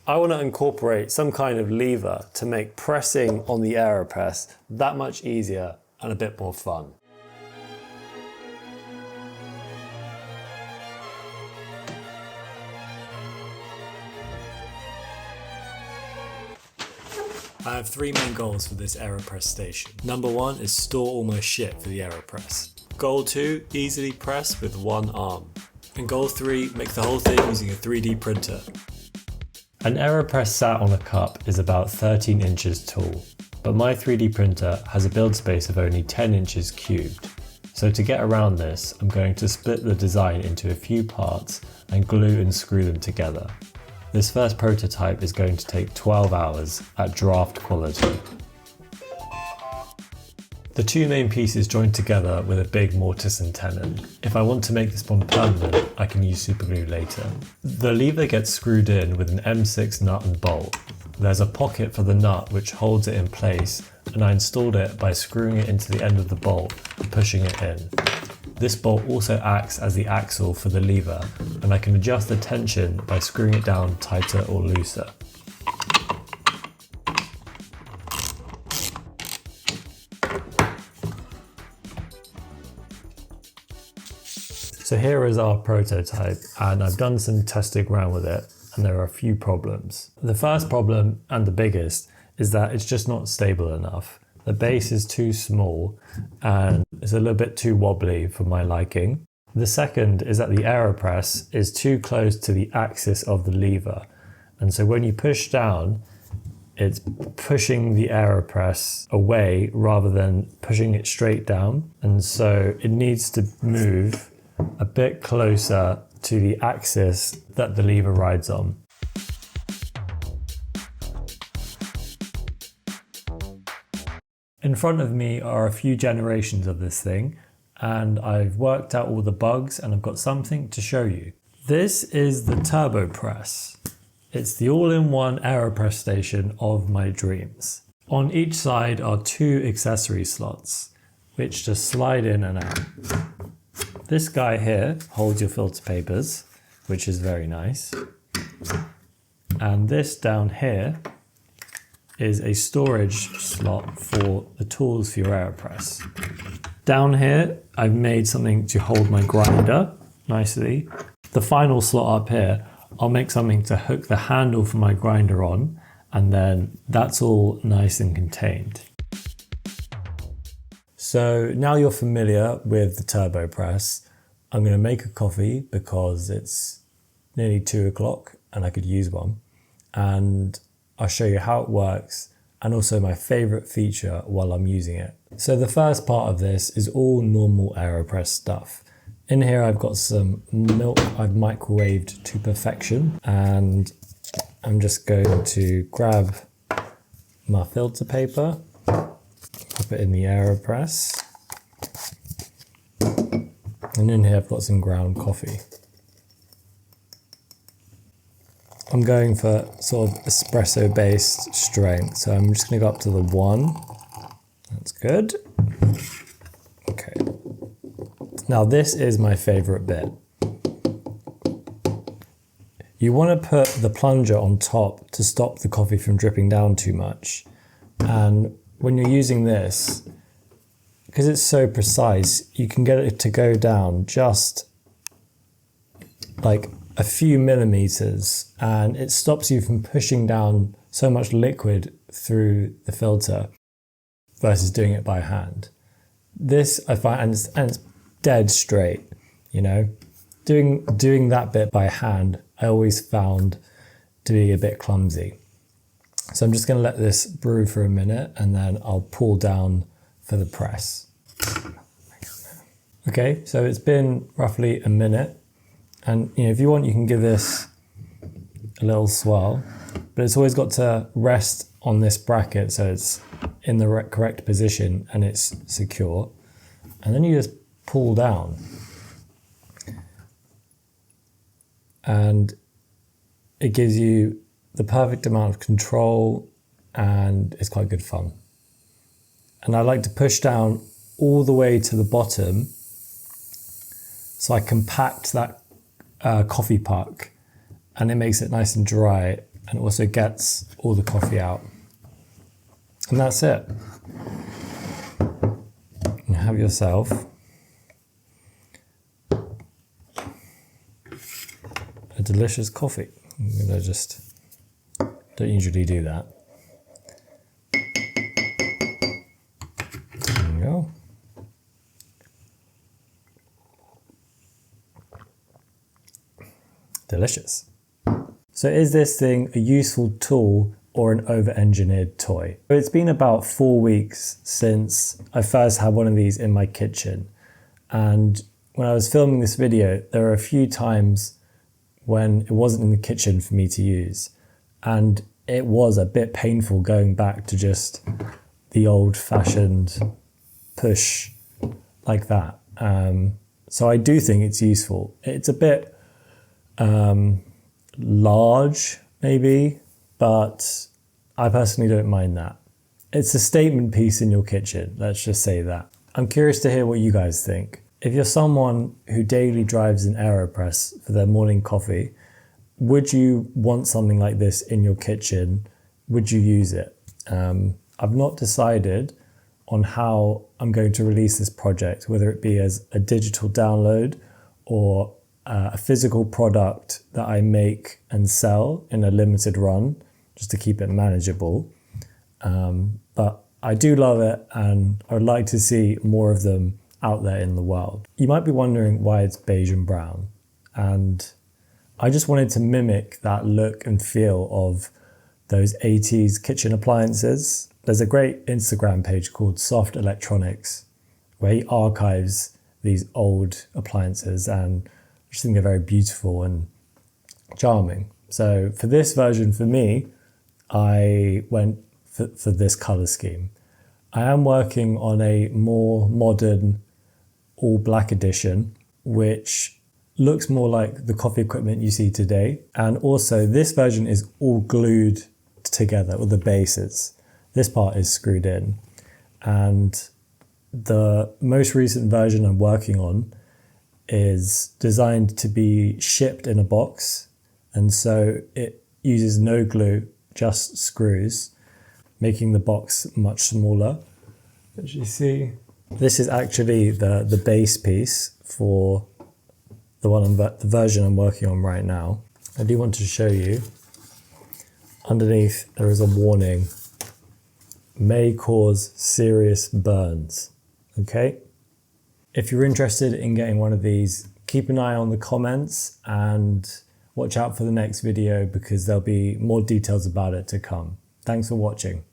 I want to incorporate some kind of lever to make pressing on the Aeropress that much easier and a bit more fun. I have three main goals for this Aeropress station. Number one is store all my shit for the Aeropress. Goal 2, easily press with one arm. And goal 3, make the whole thing using a 3D printer. An Aeropress sat on a cup is about 13 inches tall, but my 3D printer has a build space of only 10 inches cubed. So to get around this, I'm going to split the design into a few parts and glue and screw them together. This first prototype is going to take 12 hours at draft quality. The two main pieces join together with a big mortise and tenon. If I want to make this one permanent, I can use superglue later. The lever gets screwed in with an M6 nut and bolt. There's a pocket for the nut which holds it in place, and I installed it by screwing it into the end of the bolt and pushing it in. This bolt also acts as the axle for the lever, and I can adjust the tension by screwing it down tighter or looser. So here is our prototype, and I've done some testing around with it, and there are a few problems. The first problem, and the biggest, is that it's just not stable enough. The base is too small and it's a little bit too wobbly for my liking. The second is that the Aeropress is too close to the axis of the lever. And so when you push down, it's pushing the Aeropress away rather than pushing it straight down. And so it needs to move a bit closer to the axis that the lever rides on. In front of me are a few generations of this thing, and I've worked out all the bugs and I've got something to show you. This is the TurboPress. It's the all-in-one Aeropress station of my dreams. On each side are two accessory slots, which just slide in and out. This guy here holds your filter papers, which is very nice. And this down here is a storage slot for the tools for your Aeropress. Down here, I've made something to hold my grinder nicely. The final slot up here, I'll make something to hook the handle for my grinder on, and then that's all nice and contained. So now you're familiar with the TurboPress, I'm gonna make a coffee because it's nearly 2 o'clock and I could use one. And I'll show you how it works and also my favorite feature while I'm using it. So the first part of this is all normal Aeropress stuff. In here I've got some milk I've microwaved to perfection, and I'm just going to grab my filter paper, pop it in the Aeropress, and in here I've got some ground coffee. I'm going for sort of espresso based strength, so I'm just going to go up to the 1. That's good. Okay. Now this is my favorite bit. You want to put the plunger on top to stop the coffee from dripping down too much. And when you're using this, because it's so precise, you can get it to go down just like a few millimeters, and it stops you from pushing down so much liquid through the filter versus doing it by hand. This I find, and it's dead straight, you know. Doing that bit by hand, I always found to be a bit clumsy. So I'm just going to let this brew for a minute and then I'll pull down for the press. Okay, so it's been roughly a minute. And you know, if you want, you can give this a little swirl, but it's always got to rest on this bracket so it's in the correct position and it's secure. And then you just pull down. And it gives you the perfect amount of control and it's quite good fun. And I like to push down all the way to the bottom so I compact that coffee puck, and it makes it nice and dry, and also gets all the coffee out. And that's it. You have yourself a delicious coffee. I'm gonna just, don't usually do that. There we go. Delicious. So is this thing a useful tool or an over-engineered toy? It's been about 4 weeks since I first had one of these in my kitchen. And when I was filming this video, there were a few times when it wasn't in the kitchen for me to use. And it was a bit painful going back to just the old-fashioned push like that. So I do think it's useful. It's a bit large, maybe, but I personally don't mind that. It's a statement piece in your kitchen, let's just say that. I'm curious to hear what you guys think. If you're someone who daily drives an Aeropress for their morning coffee, would you want something like this in your kitchen? Would you use it? I've not decided on how I'm going to release this project, whether it be as a digital download or a physical product that I make and sell in a limited run, just to keep it manageable. But I do love it, and I would like to see more of them out there in the world. You might be wondering why it's beige and brown, and I just wanted to mimic that look and feel of those 80s kitchen appliances. There's a great Instagram page called Soft Electronics where he archives these old appliances, and I just think they're very beautiful and charming. So for this version, for me, I went for this color scheme. I am working on a more modern all black edition, which looks more like the coffee equipment you see today. And also this version is all glued together with the bases. This part is screwed in. And the most recent version I'm working on is designed to be shipped in a box. And so it uses no glue, just screws, making the box much smaller. As you see, this is actually the base piece for the version I'm working on right now. I do want to show you. Underneath there is a warning. May cause serious burns. Okay? If you're interested in getting one of these, keep an eye on the comments and watch out for the next video because there'll be more details about it to come. Thanks for watching.